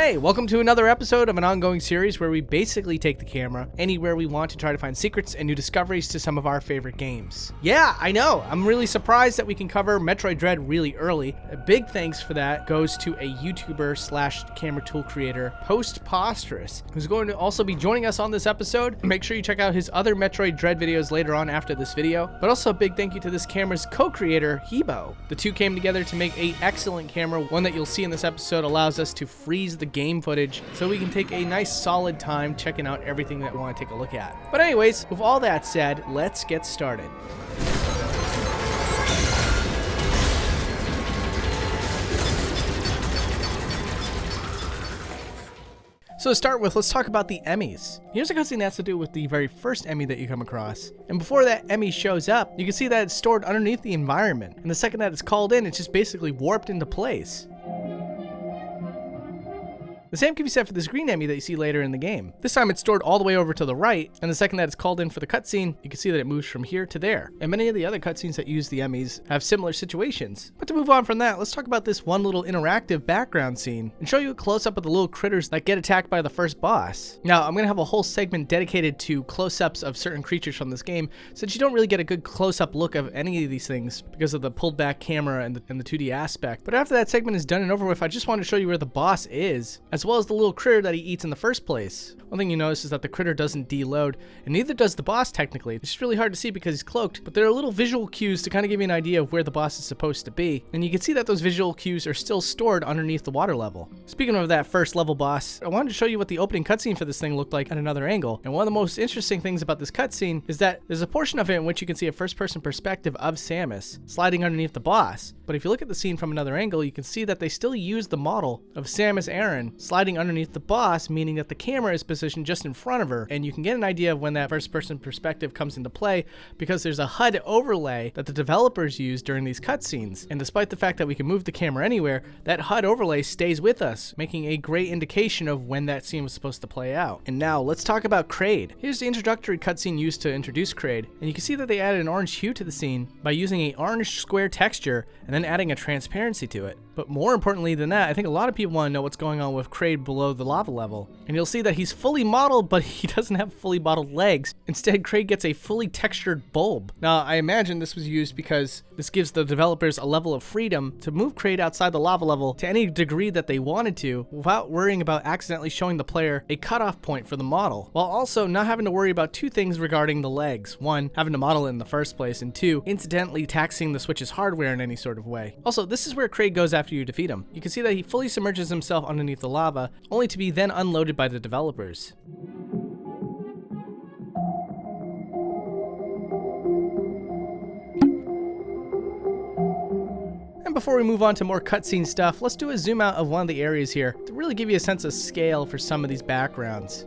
Hey, welcome to another episode of an ongoing series where we basically take the camera anywhere we want to try to find secrets and new discoveries to some of our favorite games. Yeah, I know, I'm really surprised that we can cover Metroid Dread really early. A big thanks for that goes to a YouTuber slash camera tool creator, Postposterous, who's going to also be joining us on this episode. Make sure you check out his other Metroid Dread videos later on after this video, but also a big thank you to this camera's co-creator, Hebo. The two came together to make an excellent camera. One that you'll see in this episode allows us to freeze the game footage so we can take a nice solid time checking out everything that we want to take a look at. But anyways, with all that said, let's get started. So to start with, let's talk about the Emmys. Here's a cutscene that has to do with the very first Emmy that you come across. And before that Emmy shows up, you can see that it's stored underneath the environment. And the second that it's called in, it's just basically warped into place. The same can be said for this green Emmy that you see later in the game. This time it's stored all the way over to the right, and the second that it's called in for the cutscene, you can see that it moves from here to there. And many of the other cutscenes that use the Emmys have similar situations. But to move on from that, let's talk about this one little interactive background scene and show you a close-up of the little critters that get attacked by the first boss. Now, I'm going to have a whole segment dedicated to close-ups of certain creatures from this game, since you don't really get a good close-up look of any of these things because of the pulled back camera and the 2D aspect. But after that segment is done and over with, I just want to show you where the boss is, as well as the little critter that he eats in the first place. One thing you notice is that the critter doesn't deload, and neither does the boss technically. It's just really hard to see because he's cloaked, but there are little visual cues to kind of give you an idea of where the boss is supposed to be, and you can see that those visual cues are still stored underneath the water level. Speaking of that first level boss, I wanted to show you what the opening cutscene for this thing looked like at another angle, and one of the most interesting things about this cutscene is that there's a portion of it in which you can see a first-person perspective of Samus sliding underneath the boss, but if you look at the scene from another angle, you can see that they still use the model of Samus Aran sliding underneath the boss, meaning that the camera is positioned just in front of her, and you can get an idea of when that first person perspective comes into play because there's a HUD overlay that the developers use during these cutscenes, and despite the fact that we can move the camera anywhere, that HUD overlay stays with us, making a great indication of when that scene was supposed to play out. And now let's talk about Kraid. Here's the introductory cutscene used to introduce Kraid, and you can see that they added an orange hue to the scene by using an orange square texture and then adding a transparency to it. But more importantly than that, I think a lot of people want to know what's going on with Kraid below the lava level. And you'll see that he's fully modeled, but he doesn't have fully modeled legs. Instead, Kraid gets a fully textured bulb. Now, I imagine this was used because this gives the developers a level of freedom to move Kraid outside the lava level to any degree that they wanted to without worrying about accidentally showing the player a cutoff point for the model, while also not having to worry about two things regarding the legs. One, having to model it in the first place, and two, incidentally taxing the Switch's hardware in any sort of way. Also, this is where Kraid goes after you defeat him. You can see that he fully submerges himself underneath the lava, only to be then unloaded by the developers. And before we move on to more cutscene stuff, let's do a zoom out of one of the areas here to really give you a sense of scale for some of these backgrounds.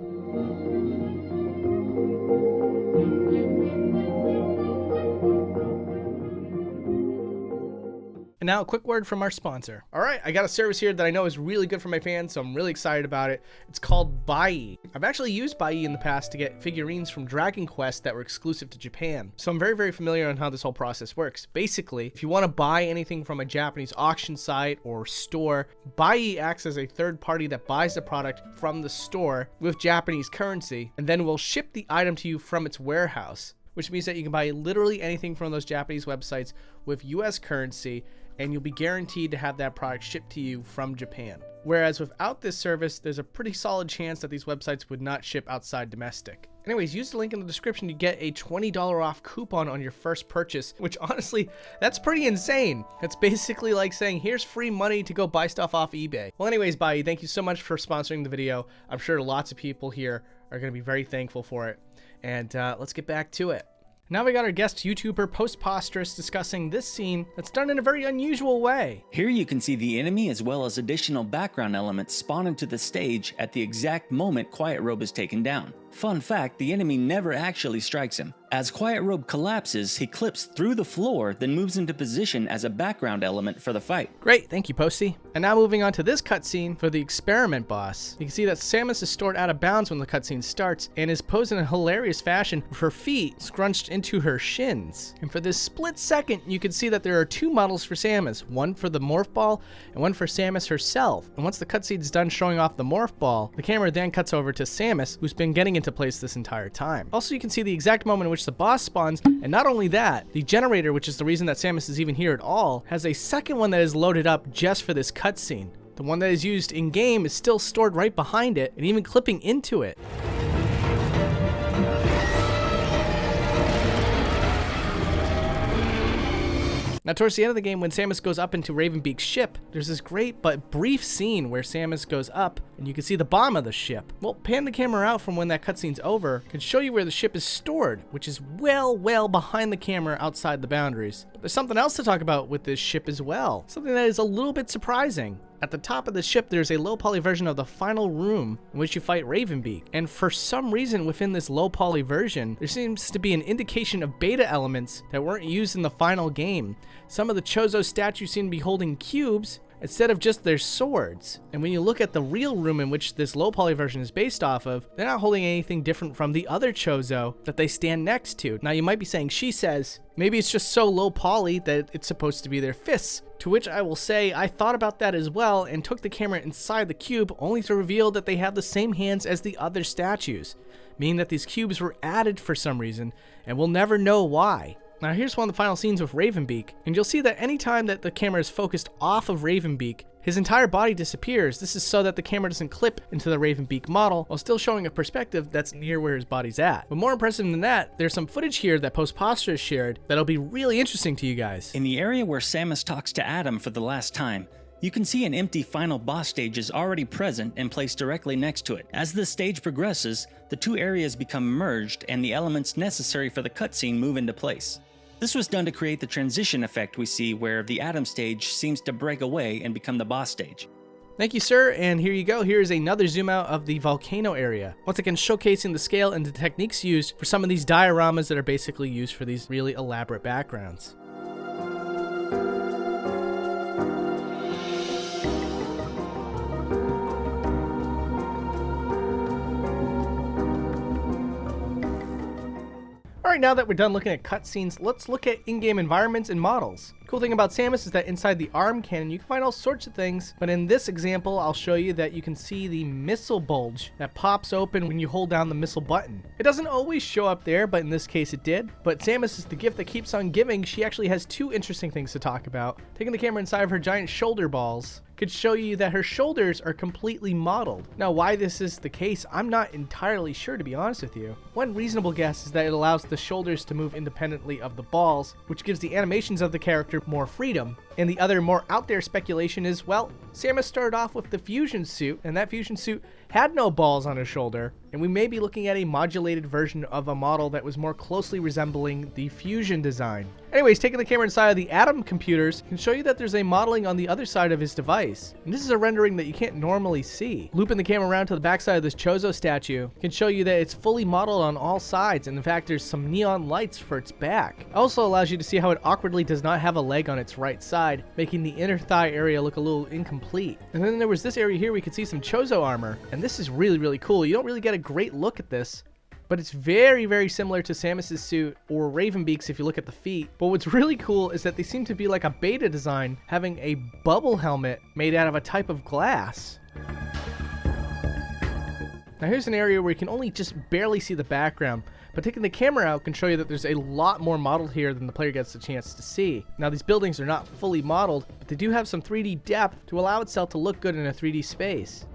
And now a quick word from our sponsor. All right, I got a service here that I know is really good for my fans, so I'm really excited about it. It's called Buy. I've actually used Buy in the past to get figurines from Dragon Quest that were exclusive to Japan. So I'm very, very familiar on how this whole process works. Basically, if you want to buy anything from a Japanese auction site or store, Buy acts as a third party that buys the product from the store with Japanese currency and then will ship the item to you from its warehouse, which means that you can buy literally anything from those Japanese websites with US currency, and you'll be guaranteed to have that product shipped to you from Japan. Whereas without this service, there's a pretty solid chance that these websites would not ship outside domestic. Anyways, use the link in the description to get a $20 off coupon on your first purchase, which honestly, that's pretty insane. It's basically like saying, here's free money to go buy stuff off eBay. Well, anyways, Bai, thank you so much for sponsoring the video. I'm sure lots of people here are going to be very thankful for it. And let's get back to it. Now we got our guest YouTuber Postposterous discussing this scene that's done in a very unusual way. Here you can see the enemy as well as additional background elements spawn into the stage at the exact moment Quiet Robe is taken down. Fun fact, the enemy never actually strikes him. As Quiet Robe collapses, he clips through the floor, then moves into position as a background element for the fight. Great, thank you, Posty. And now moving on to this cutscene for the experiment boss. You can see that Samus is stored out of bounds when the cutscene starts and is posed in a hilarious fashion with her feet scrunched into her shins. And for this split second, you can see that there are two models for Samus, one for the morph ball and one for Samus herself. And once the cutscene is done showing off the morph ball, the camera then cuts over to Samus, who's been getting into place this entire time. Also, you can see the exact moment in which the boss spawns, and not only that, the generator, which is the reason that Samus is even here at all, has a second one that is loaded up just for this cutscene. The one that is used in-game is still stored right behind it, and even clipping into it. Now, towards the end of the game, when Samus goes up into Ravenbeak's ship, there's this great but brief scene where Samus goes up and you can see the bottom of the ship. Well, pan the camera out from when that cutscene's over can show you where the ship is stored, which is well behind the camera outside the boundaries. But there's something else to talk about with this ship as well, something that is a little bit surprising. At the top of the ship, there's a low poly version of the final room in which you fight Ravenbeak. And for some reason within this low poly version, there seems to be an indication of beta elements that weren't used in the final game. Some of the Chozo statues seem to be holding cubes instead of just their swords. And when you look at the real room in which this low poly version is based off of, they're not holding anything different from the other Chozo that they stand next to. Now you might be saying, she says, maybe it's just so low poly that it's supposed to be their fists. To which I will say, I thought about that as well and took the camera inside the cube only to reveal that they have the same hands as the other statues, meaning that these cubes were added for some reason, and we'll never know why. Now here's one of the final scenes with Ravenbeak, and you'll see that anytime that the camera is focused off of Ravenbeak, his entire body disappears. This is so that the camera doesn't clip into the Ravenbeak model while still showing a perspective that's near where his body's at. But more impressive than that, there's some footage here that Postposterous shared that'll be really interesting to you guys. In the area where Samus talks to Adam for the last time, you can see an empty final boss stage is already present and placed directly next to it. As the stage progresses, the two areas become merged and the elements necessary for the cutscene move into place. This was done to create the transition effect we see where the Adam stage seems to break away and become the boss stage. Thank you, sir, and here you go. Here's another zoom out of the volcano area. Once again, showcasing the scale and the techniques used for some of these dioramas that are basically used for these really elaborate backgrounds. Alright, now that we're done looking at cutscenes, let's look at in-game environments and models. Cool thing about Samus is that inside the arm cannon you can find all sorts of things, but in this example I'll show you that you can see the missile bulge that pops open when you hold down the missile button. It doesn't always show up there, but in this case it did. But Samus is the gift that keeps on giving. She actually has two interesting things to talk about. Taking the camera inside of her giant shoulder balls could show you that her shoulders are completely modeled. Now, why this is the case, I'm not entirely sure, to be honest with you. One reasonable guess is that it allows the shoulders to move independently of the balls, which gives the animations of the character more freedom. And the other more out there speculation is, well, Samus started off with the fusion suit, and that fusion suit had no balls on her shoulder, and we may be looking at a modulated version of a model that was more closely resembling the fusion design. Anyways, taking the camera inside of the Atom computers can show you that there's a modeling on the other side of his device, and this is a rendering that you can't normally see. Looping the camera around to the backside of this Chozo statue can show you that it's fully modeled on all sides, and in fact there's some neon lights for its back. It also allows you to see how it awkwardly does not have a leg on its right side, making the inner thigh area look a little incomplete. And then there was this area here we could see some Chozo armor, and this is really cool. You don't really get a great look at this, but it's very similar to Samus's suit or Ravenbeak's if you look at the feet. But what's really cool is that they seem to be like a beta design, having a bubble helmet made out of a type of glass. Now here's an area where you can only just barely see the background, but taking the camera out can show you that there's a lot more modeled here than the player gets a chance to see. Now these buildings are not fully modeled, but they do have some 3D depth to allow itself to look good in a 3D space.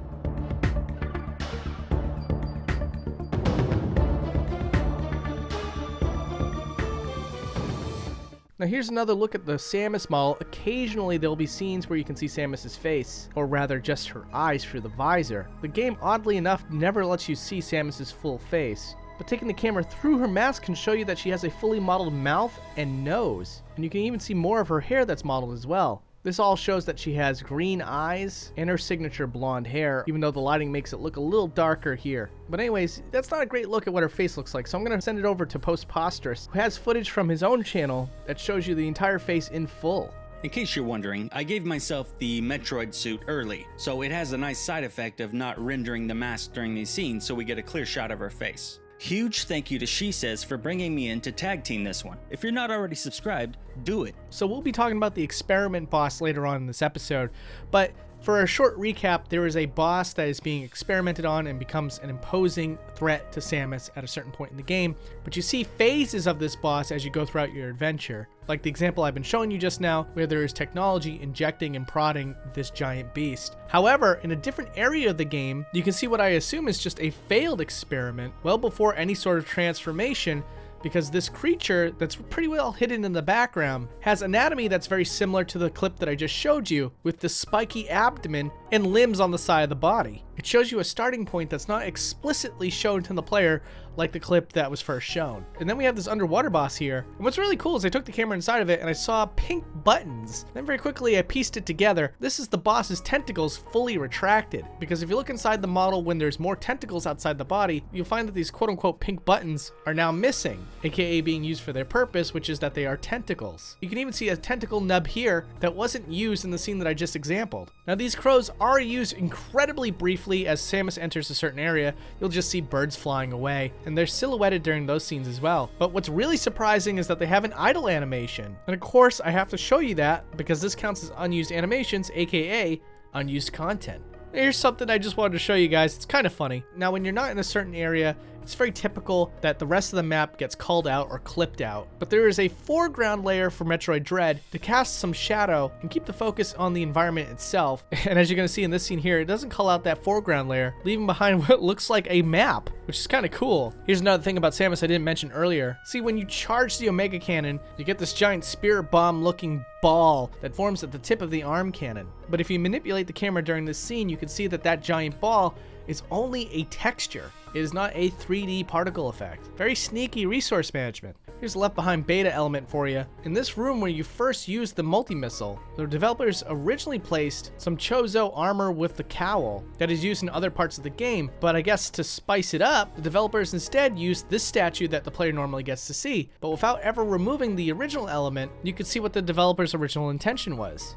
Now here's another look at the Samus model. Occasionally there'll be scenes where you can see Samus's face, or rather just her eyes through the visor. The game, oddly enough, never lets you see Samus's full face, but taking the camera through her mask can show you that she has a fully modeled mouth and nose, and you can even see more of her hair that's modeled as well. This all shows that she has green eyes and her signature blonde hair, even though the lighting makes it look a little darker here. But anyways, that's not a great look at what her face looks like, so I'm going to send it over to Postposterous, who has footage from his own channel that shows you the entire face in full. In case you're wondering, I gave myself the Metroid suit early, so it has a nice side effect of not rendering the mask during these scenes so we get a clear shot of her face. Huge thank you to Shesez for bringing me in to tag team this one. If you're not already subscribed, do it. So we'll be talking about the experiment boss later on in this episode, but for a short recap, there is a boss that is being experimented on and becomes an imposing threat to Samus at a certain point in the game, but you see phases of this boss as you go throughout your adventure, like the example I've been showing you just now, where there is technology injecting and prodding this giant beast. However, in a different area of the game, you can see what I assume is just a failed experiment well before any sort of transformation, because this creature that's pretty well hidden in the background has anatomy that's very similar to the clip that I just showed you, with the spiky abdomen and limbs on the side of the body. It shows you a starting point that's not explicitly shown to the player like the clip that was first shown. And then we have this underwater boss here. And what's really cool is I took the camera inside of it and I saw pink buttons. Then very quickly I pieced it together. This is the boss's tentacles fully retracted. Because if you look inside the model when there's more tentacles outside the body, you'll find that these quote unquote pink buttons are now missing, aka being used for their purpose, which is that they are tentacles. You can even see a tentacle nub here that wasn't used in the scene that I just exampled. Now these crows are used incredibly briefly. As Samus enters a certain area, you'll just see birds flying away, and they're silhouetted during those scenes as well. But what's really surprising is that they have an idle animation. And of course, I have to show you that because this counts as unused animations, aka unused content. Here's something I just wanted to show you guys. It's kind of funny. Now, when you're not in a certain area, it's very typical that the rest of the map gets culled out or clipped out, but there is a foreground layer for Metroid Dread to cast some shadow and keep the focus on the environment itself. And as you're going to see in this scene here, it doesn't cull out that foreground layer, leaving behind what looks like a map, which is kind of cool. Here's another thing about Samus I didn't mention earlier. See, when you charge the Omega Cannon, you get this giant spirit bomb looking ball that forms at the tip of the arm cannon. But if you manipulate the camera during this scene, you can see that that giant ball is only a texture. It is not a 3D particle effect. Very sneaky resource management. Here's a Left Behind beta element for you. In this room where you first used the multi-missile, the developers originally placed some Chozo armor with the cowl that is used in other parts of the game, but I guess to spice it up, the developers instead used this statue that the player normally gets to see. But without ever removing the original element, you could see what the developer's original intention was.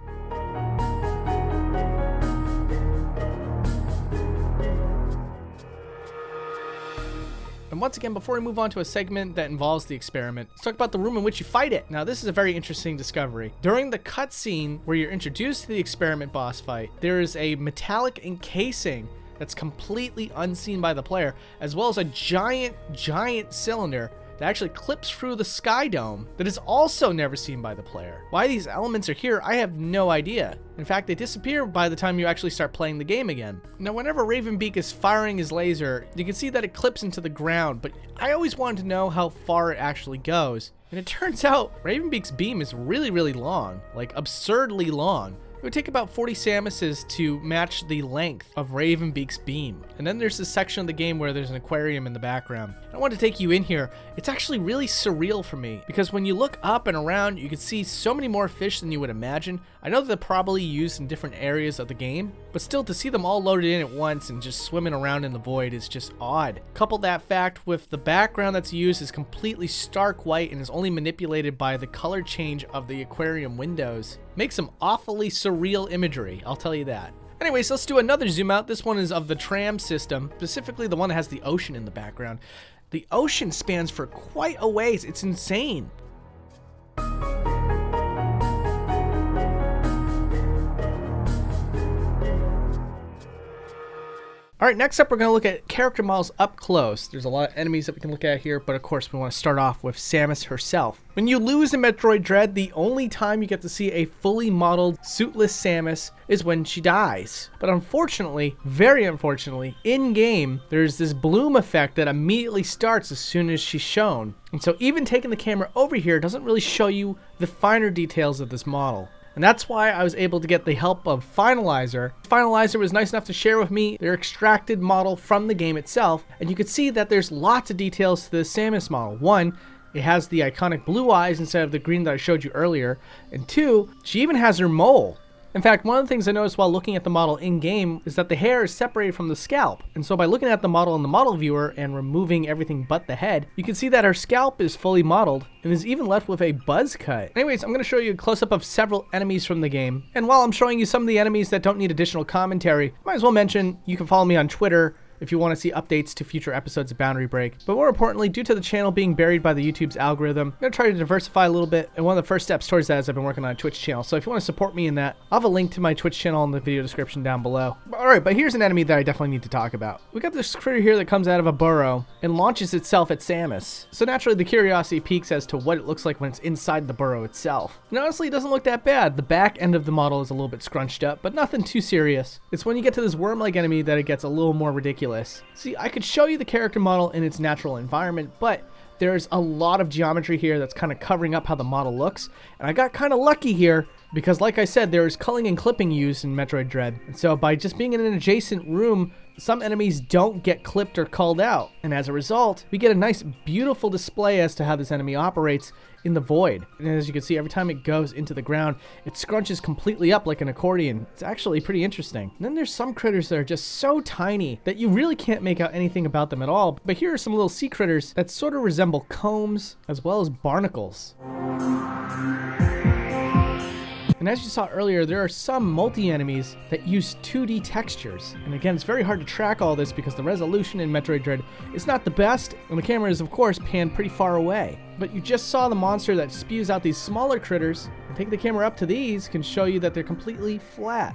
And once again, before we move on to a segment that involves the experiment, let's talk about the room in which you fight it. Now, this is a very interesting discovery. During the cutscene where you're introduced to the experiment boss fight, there is a metallic encasing that's completely unseen by the player, as well as a giant cylinder that actually clips through the sky dome that is also never seen by the player. Why these elements are here, I have no idea. In fact, they disappear by the time you actually start playing the game again. Now, whenever Ravenbeak is firing his laser, you can see that it clips into the ground, but I always wanted to know how far it actually goes. And it turns out Ravenbeak's beam is really, really long, like absurdly long. It would take about 40 Samuses to match the length of Ravenbeak's beam. And then there's this section of the game where there's an aquarium in the background. I want to take you in here. It's actually really surreal for me because when you look up and around, you can see so many more fish than you would imagine. I know that they're probably used in different areas of the game, but still to see them all loaded in at once and just swimming around in the void is just odd. Couple that fact with the background that's used is completely stark white and is only manipulated by the color change of the aquarium windows. Makes some awfully surreal imagery, I'll tell you that. Anyways, let's do another zoom out. This one is of the tram system, specifically the one that has the ocean in the background. The ocean spans for quite a ways. It's insane. Alright, next up we're going to look at character models up close. There's a lot of enemies that we can look at here, but of course we want to start off with Samus herself. When you lose in Metroid Dread, the only time you get to see a fully modeled, suitless Samus is when she dies. But unfortunately, very unfortunately, in-game, there's this bloom effect that immediately starts as soon as she's shown. And so even taking the camera over here doesn't really show you the finer details of this model. And that's why I was able to get the help of Finalizer. Finalizer was nice enough to share with me their extracted model from the game itself, and you could see that there's lots of details to this Samus model. One, it has the iconic blue eyes instead of the green that I showed you earlier. And 2, she even has her mole. In fact, one of the things I noticed while looking at the model in-game is that the hair is separated from the scalp. And so by looking at the model in the model viewer and removing everything but the head, you can see that her scalp is fully modeled and is even left with a buzz cut. Anyways, I'm going to show you a close-up of several enemies from the game. And while I'm showing you some of the enemies that don't need additional commentary, I might as well mention you can follow me on Twitter if you want to see updates to future episodes of Boundary Break. But more importantly, due to the channel being buried by the YouTube's algorithm, I'm going to try to diversify a little bit, and one of the first steps towards that is I've been working on a Twitch channel. So if you want to support me in that, I'll have a link to my Twitch channel in the video description down below. Alright, but here's an enemy that I definitely need to talk about. We got this critter here that comes out of a burrow and launches itself at Samus. So naturally the curiosity peaks as to what it looks like when it's inside the burrow itself. And honestly, it doesn't look that bad. The back end of the model is a little bit scrunched up, but nothing too serious. It's when you get to this worm-like enemy that it gets a little more ridiculous. See, I could show you the character model in its natural environment, but there's a lot of geometry here that's kind of covering up how the model looks. And I got kind of lucky here because, like I said, there is culling and clipping used in Metroid Dread. And so by just being in an adjacent room, some enemies don't get clipped or culled out. And as a result, we get a nice, beautiful display as to how this enemy operates in the void. And as you can see, every time it goes into the ground, it scrunches completely up like an accordion. It's actually pretty interesting. And then there's some critters that are just so tiny that you really can't make out anything about them at all. But here are some little sea critters that sort of resemble combs as well as barnacles. And as you saw earlier, there are some multi-enemies that use 2D textures. And again, it's very hard to track all this because the resolution in Metroid Dread is not the best, and the camera is, of course, panned pretty far away. But you just saw the monster that spews out these smaller critters, and taking the camera up to these can show you that they're completely flat.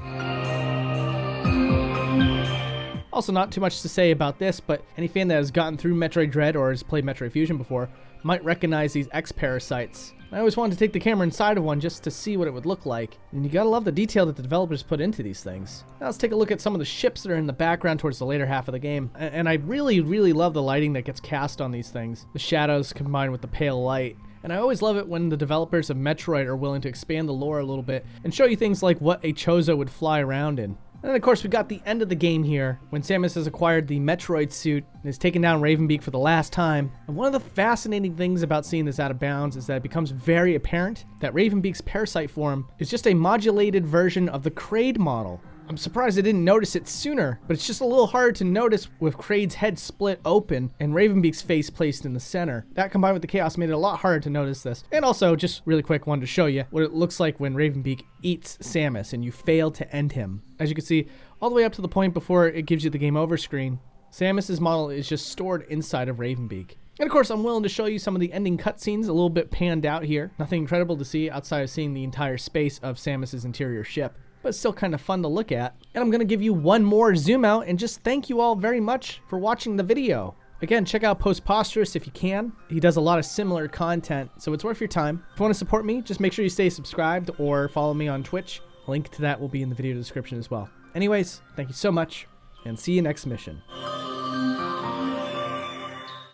Also, not too much to say about this, but any fan that has gotten through Metroid Dread or has played Metroid Fusion before might recognize these X-Parasites. I always wanted to take the camera inside of one just to see what it would look like. And you gotta love the detail that the developers put into these things. Now let's take a look at some of the ships that are in the background towards the later half of the game. And I really, really love the lighting that gets cast on these things. The shadows combined with the pale light. And I always love it when the developers of Metroid are willing to expand the lore a little bit and show you things like what a Chozo would fly around in. And then of course we got the end of the game here when Samus has acquired the Metroid suit and has taken down Ravenbeak for the last time. And one of the fascinating things about seeing this out of bounds is that it becomes very apparent that Ravenbeak's parasite form is just a modulated version of the Kraid model. I'm surprised I didn't notice it sooner, but it's just a little hard to notice with Kraid's head split open and Ravenbeak's face placed in the center. That combined with the chaos made it a lot harder to notice this. And also, just really quick, wanted to show you what it looks like when Ravenbeak eats Samus and you fail to end him. As you can see, all the way up to the point before it gives you the game over screen, Samus's model is just stored inside of Ravenbeak. And of course, I'm willing to show you some of the ending cutscenes a little bit panned out here. Nothing incredible to see outside of seeing the entire space of Samus's interior ship, but still kind of fun to look at. And I'm going to give you one more zoom out and just thank you all very much for watching the video. Again, check out Postposterous if you can. He does a lot of similar content, so it's worth your time. If you want to support me, just make sure you stay subscribed or follow me on Twitch. A link to that will be in the video description as well. Anyways, thank you so much, and see you next mission.